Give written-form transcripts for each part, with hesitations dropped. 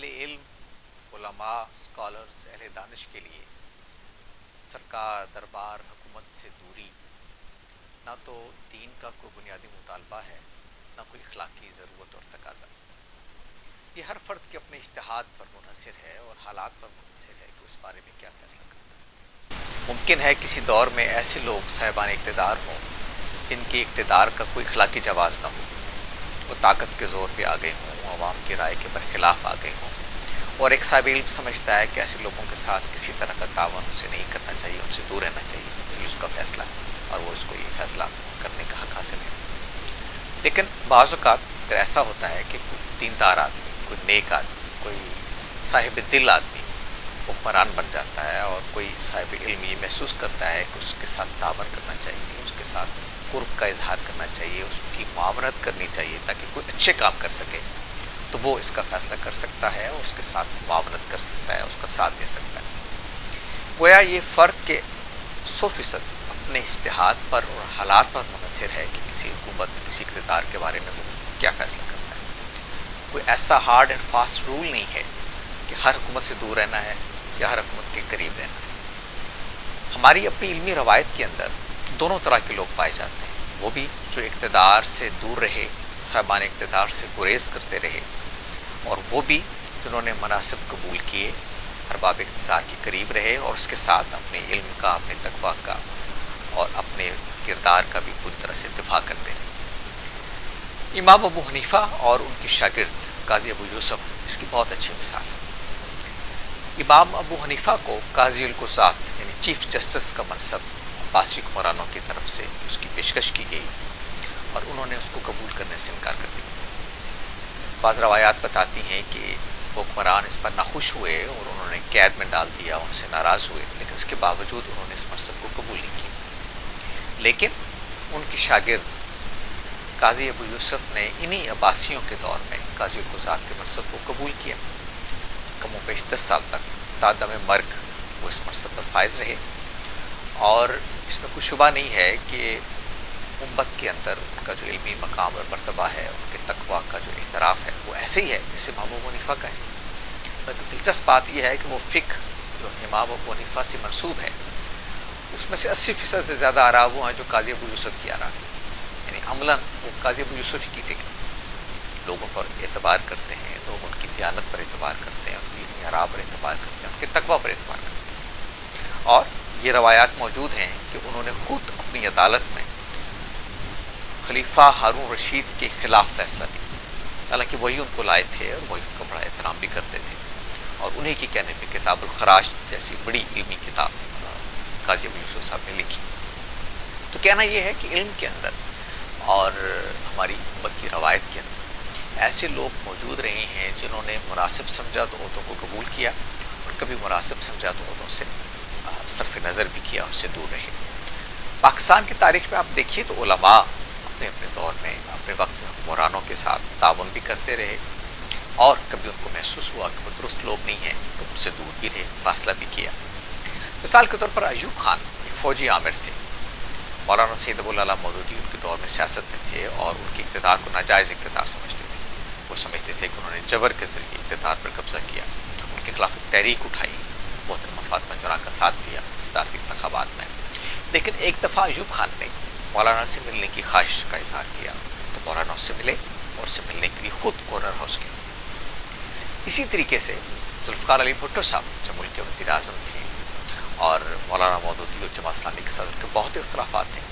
علم، علماء، اسکالرز، اہل دانش کے لیے سرکار، دربار، حکومت سے دوری نہ تو دین کا کوئی بنیادی مطالبہ ہے، نہ کوئی اخلاقی ضرورت اور تقاضا۔ یہ ہر فرد کے اپنے اجتہاد پر منحصر ہے اور حالات پر منحصر ہے کہ اس بارے میں کیا فیصلہ کرتا ہے۔ ممکن ہے کسی دور میں ایسے لوگ صاحبان اقتدار ہوں جن کے اقتدار کا کوئی اخلاقی جواز نہ ہو، وہ طاقت کے زور پہ آ گئے ہوں، عوام کی رائے کے برخلاف آ گئے ہوں، اور ایک صاحب علم سمجھتا ہے کہ ایسے لوگوں کے ساتھ کسی طرح کا تعاون اسے نہیں کرنا چاہیے، ان سے دور رہنا چاہیے، یہ اس کا فیصلہ ہے اور وہ اس کو یہ فیصلہ کرنے کا حق حاصل ہے۔ لیکن بعض اوقات اگر ایسا ہوتا ہے کہ کوئی دیندار آدمی، کوئی نیک آدمی، کوئی صاحب دل آدمی حکمران بن جاتا ہے اور کوئی صاحب علم یہ محسوس کرتا ہے کہ اس کے ساتھ تعاون کرنا چاہیے، اس کے ساتھ قرب کا اظہار کرنا چاہیے، اس کی معاونت کرنی چاہیے تاکہ کوئی اچھے کام کر سکے، تو وہ اس کا فیصلہ کر سکتا ہے اور اس کے ساتھ معاونت کر سکتا ہے، اس کا ساتھ دے سکتا ہے۔ گویا یہ فرد کے 100% اپنے اجتہاد پر اور حالات پر منحصر ہے کہ کسی حکومت، کسی اقتدار کے بارے میں وہ کیا فیصلہ کرتا ہے۔ کوئی ایسا ہارڈ اینڈ فاسٹ رول نہیں ہے کہ ہر حکومت سے دور رہنا ہے یا ہر حکومت کے قریب رہنا ہے۔ ہماری اپنی علمی روایت کے اندر دونوں طرح کے لوگ پائے جاتے ہیں، وہ بھی جو اقتدار سے دور رہے، صاحبان اقتدار سے گریز کرتے رہے، اور وہ بھی جنہوں نے مناصب قبول کیے، ارباب اقتدار کے قریب رہے اور اس کے ساتھ اپنے علم کا، اپنے تقویٰ کا اور اپنے کردار کا بھی پوری طرح سے دفاع کرتے رہے۔ امام ابو حنیفہ اور ان کے شاگرد قاضی ابو یوسف اس کی بہت اچھی مثال ہے۔ امام ابو حنیفہ کو قاضی القضات یعنی چیف جسٹس کا منصب عباسی حکمرانوں کی طرف سے اس کی پیشکش کی گئی اور انہوں نے اس کو قبول کرنے سے انکار کر دیا۔ بعض روایات بتاتی ہیں کہ حکمران اس پر ناخوش ہوئے اور انہوں نے قید میں ڈال دیا، ان سے ناراض ہوئے، لیکن اس کے باوجود انہوں نے اس منصب کو قبول نہیں کیا۔ لیکن ان کی شاگرد قاضی ابو یوسف نے انہی عباسیوں کے دور میں قاضی القضات کے منصب کو قبول کیا۔ کم و بیش 10 سال تک تا دم مرگ وہ اس منصب پر فائز رہے، اور اس میں کوئی شبہ نہیں ہے کہ امت کے اندر ان کا جو علمی مقام اور مرتبہ ہے، ان کے تقویٰ کا جو اعتراف ہے وہ ایسے ہی ہے جیسے امام ابو حنیفہ کا ہے۔ لیکن دلچسپ بات یہ ہے کہ وہ فقہ جو امام ابو حنیفہ سے منسوب ہے، اس میں سے 80% سے زیادہ آراء وہ ہیں جو قاضی ابو یوسف کی آراء ہیں، یعنی عملاً وہ قاضی ابو یوسف کی فقہ لوگوں پر اعتبار کرتے ہیں، لوگ ان کی دیانت پر اعتبار کرتے ہیں، ان کی علمی آراء پر اعتبار کرتے ہیں، ان کے تقویٰ پر اعتبار کرتے ہیں۔ اور یہ روایات موجود ہیں کہ انہوں نے خود اپنی عدالت میں خلیفہ ہارون رشید کے خلاف فیصلہ دیا، حالانکہ وہی ان کو لائے تھے اور وہی ان کا بڑا احترام بھی کرتے تھے، اور انہیں کی کہنے پہ کتاب الخراج جیسی بڑی علمی کتاب قاضی ابو یوسف صاحب نے لکھی۔ تو کہنا یہ ہے کہ علم کے اندر اور ہماری امت کی روایت کے اندر ایسے لوگ موجود رہے ہیں جنہوں نے مناسب سمجھا تو عہدوں کو قبول کیا، اور کبھی مناسب سمجھا تو عہدوں سے صرف نظر بھی کیا، اس سے دور رہے۔ پاکستان کی تاریخ میں آپ دیکھیے تو علماء اپنے اپنے دور میں اپنے وقت میں حکمرانوں کے ساتھ تعاون بھی کرتے رہے، اور کبھی ان کو محسوس ہوا کہ وہ درست لوگ نہیں ہیں تو ان سے دور بھی رہے، فاصلہ بھی کیا۔ مثال کے طور پر ایوب خان ایک فوجی عامر تھے، مولانا سید ابو العلا مودودی ان کے دور میں سیاست میں تھے اور ان کے اقتدار کو ناجائز اقتدار سمجھتے تھے۔ وہ سمجھتے تھے کہ انہوں نے جبر کے ذریعے اقتدار پر قبضہ کیا، ان کے خلاف ایک تحریک اٹھائی، محترمہ فاطمہ جناح کا ساتھ دیا صدارتی انتخابات میں۔ لیکن ایک دفعہ ایوب خان نے مولانا سے ملنے کی خواہش کا اظہار کیا تو مولانا اس سے ملے اور اس سے ملنے کے لیے خود گورنر ہاؤس گئے۔ اسی طریقے سے ذوالفقار علی بھٹو صاحب جو ملک کے وزیر اعظم تھے، اور مولانا مودودی اور جماعت اسلامی کے ساتھ ان کے بہت اختلافات ہیں،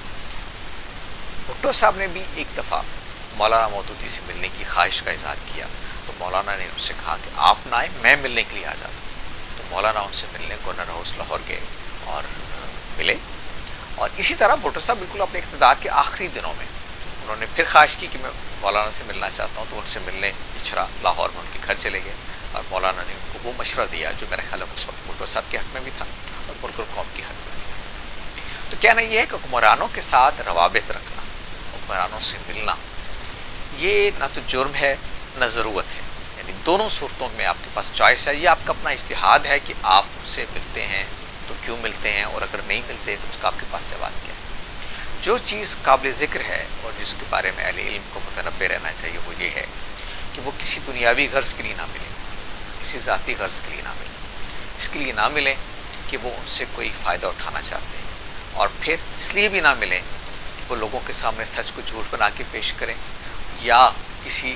بھٹو صاحب نے بھی ایک دفعہ مولانا مودودی سے ملنے کی خواہش کا اظہار کیا تو مولانا نے ان سے کہا کہ آپ نہ آئیں، میں ملنے کے لیے آ جاتا ہوں۔ تو مولانا ان سے ملنے گورنر ہاؤس لاہور گئے اور ملے، اور اسی طرح بھٹو صاحب بالکل اپنے اقتدار کے آخری دنوں میں انہوں نے پھر خواہش کی کہ میں مولانا سے ملنا چاہتا ہوں، تو ان سے ملنے پچھڑا، لاہور میں ان کے گھر چلے گئے، اور مولانا نے ان کو وہ مشورہ دیا جو میرے خیال میں اس وقت بھٹو صاحب کے حق میں بھی تھا اور ملک اور قوم کے حق میں بھی تھا۔ تو کہنا یہ ہے کہ حکمرانوں کے ساتھ روابط رکھنا، حکمرانوں سے ملنا، یہ نہ تو جرم ہے نہ ضرورت ہے، یعنی دونوں صورتوں میں آپ کے پاس چوائس ہے۔ یہ آپ کا اپنا اجتہاد ہے کہ آپ ان سے ملتے ہیں تو کیوں ملتے ہیں، اور اگر نہیں ملتے تو اس کا آپ کے پاس جواز کیا ہے۔ جو چیز قابل ذکر ہے اور جس کے بارے میں اہل علم کو متنبہ رہنا چاہیے وہ یہ ہے کہ وہ کسی دنیاوی غرض کے لیے نہ ملے، کسی ذاتی غرض کے لیے نہ ملیں، اس کے لیے نہ ملیں کہ وہ ان سے کوئی فائدہ اٹھانا چاہتے ہیں، اور پھر اس لیے بھی نہ ملیں کہ وہ لوگوں کے سامنے سچ کو جھوٹ بنا کے پیش کریں، یا کسی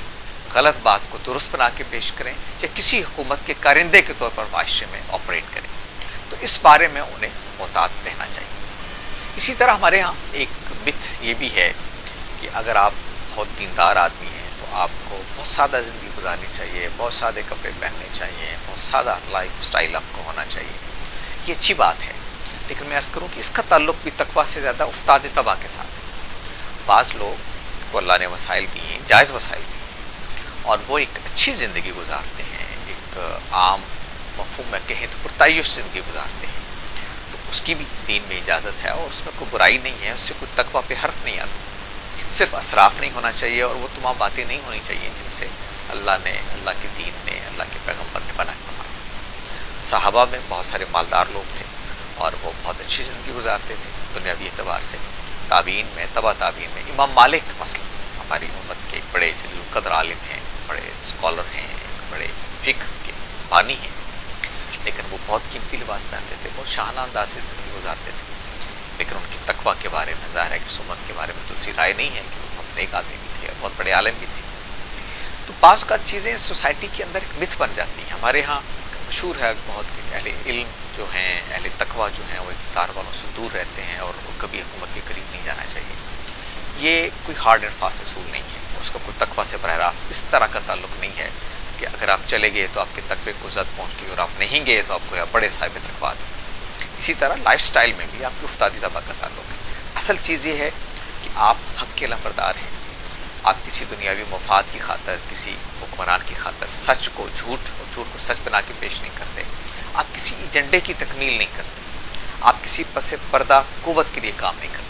غلط بات کو درست بنا کے پیش کریں، یا کسی حکومت کے کارندے کے طور پر معاشرے میں آپریٹ کریں۔ تو اس بارے میں انہیں محتاط رہنا چاہیے۔ اسی طرح ہمارے ہاں ایک مت یہ بھی ہے کہ اگر آپ بہت دیندار آدمی ہیں تو آپ کو بہت سادہ زندگی گزارنی چاہیے، بہت سادے کپڑے پہننے چاہیے، بہت سادہ لائف سٹائل آپ کو ہونا چاہیے۔ یہ اچھی بات ہے، لیکن میں عرض کروں کہ اس کا تعلق بھی تقویٰ سے زیادہ افتاد تباہ کے ساتھ ہے۔ بعض لوگ کو اللہ نے وسائل دیے ہیں، جائز وسائل دیے ہیں، اور وہ ایک اچھی زندگی گزارتے ہیں، ایک عام مفہوم میں کہیں تو پرتعیش زندگی گزارتے ہیں، تو اس کی بھی دین میں اجازت ہے اور اس میں کوئی برائی نہیں ہے، اس سے کوئی تقویٰ پہ حرف نہیں آتا۔ صرف اسراف نہیں ہونا چاہیے، اور وہ تمام باتیں نہیں ہونی چاہیے جن سے اللہ کے دین نے، اللہ کے پیغمبر نے منع فرمایا۔ صحابہ میں بہت سارے مالدار لوگ تھے اور وہ بہت اچھی زندگی گزارتے تھے دنیاوی اعتبار سے۔ تابعین میں، تبع تابعین میں، امام مالک مثلا ہماری امت کے ایک بڑے جلیل القدر عالم ہیں، بڑے اسکالر ہیں، بڑے فقہ کے بانی ہیں، لیکن وہ بہت قیمتی لباس پہنتے تھے، بہت شاہانہ انداز سے زندگی گزارتے تھے، لیکن ان کی تقویٰ کے بارے میں ظاہر ہے کہ اس امت کے بارے میں تو اسی رائے نہیں ہے کہ وہ بہت نیک آدمی بھی تھے اور بہت بڑے عالم بھی تھے۔ تو بعض کا چیزیں سوسائٹی کے اندر ایک مت بن جاتی ہیں۔ ہمارے ہاں مشہور ہے بہت کہ اہل علم جو ہیں، اہل تقویٰ جو ہیں، وہ اقتدار والوں سے دور رہتے ہیں اور کبھی حکومت کے قریب نہیں جانا چاہیے۔ یہ کوئی ہارڈ اینڈ فاسٹ اصول نہیں ہے، اس کا کوئی تقویٰ سے براہ راست اس طرح کا تعلق نہیں ہے کہ اگر آپ چلے گئے تو آپ کے تقوے کو زد پہنچ گئی، اور آپ نہیں گئے تو آپ کو بڑے صاحب تقویٰ دیں۔ اسی طرح لائف سٹائل میں بھی آپ کی افتادی طبع کا تعلق ہے۔ اصل چیز یہ ہے کہ آپ حق کے لمبردار ہیں، آپ کسی دنیاوی مفاد کی خاطر، کسی حکمران کی خاطر سچ کو جھوٹ اور جھوٹ کو سچ بنا کے پیش نہیں کرتے، آپ کسی ایجنڈے کی تکمیل نہیں کرتے، آپ کسی پس پردہ قوت کے لیے کام نہیں کرتے،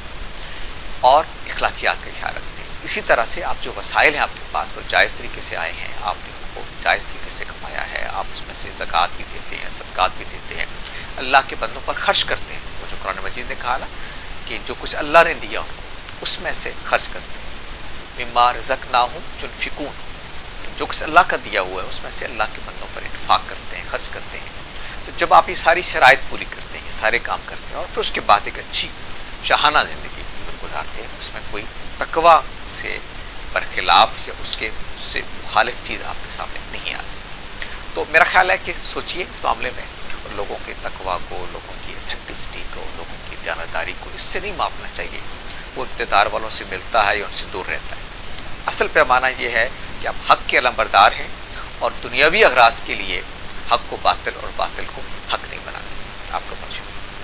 اور اخلاقیات کا خیال رکھتے ہیں۔ اسی طرح سے آپ جو وسائل ہیں آپ کے پاس وہ جائز طریقے سے آئے ہیں، آپ نے ان کو جائز طریقے سے کمایا ہے، آپ اس میں سے زکوٰۃ بھی دیتے ہیں، صدقات بھی دیتے ہیں، اللہ کے بندوں پر خرچ کرتے ہیں۔ وہ جو قرآن مجید نے کہا نا کہ جو کچھ اللہ نے دیا ان کو اس میں سے خرچ کرتے ہیں، مما رزقناہم ينفقون، جو کچھ اللہ کا دیا ہوا ہے اس میں سے اللہ کے بندوں پر انفاق کرتے ہیں، خرچ کرتے ہیں۔ تو جب آپ یہ ساری شرائط پوری کرتے ہیں، سارے کام کرتے ہیں، اور پھر اس کے بعد ایک اچھی شاہانہ زندگی گزارتے ہیں، اس میں کوئی تقویٰ سے برخلاف یا اس سے مخالف چیز آپ کے سامنے نہیں آتی، تو میرا خیال ہے کہ سوچئے اس معاملے میں، اور لوگوں کے تقویٰ کو، لوگوں کی اتھینٹسٹی کو، لوگوں کی دیانتداری کو اس سے نہیں ماپنا چاہیے وہ اقتدار والوں سے ملتا ہے یا ان سے دور رہتا ہے۔ اصل پیمانہ یہ ہے کہ آپ حق کے علمبردار ہیں، اور دنیاوی اغراض کے لیے حق کو باطل اور باطل کو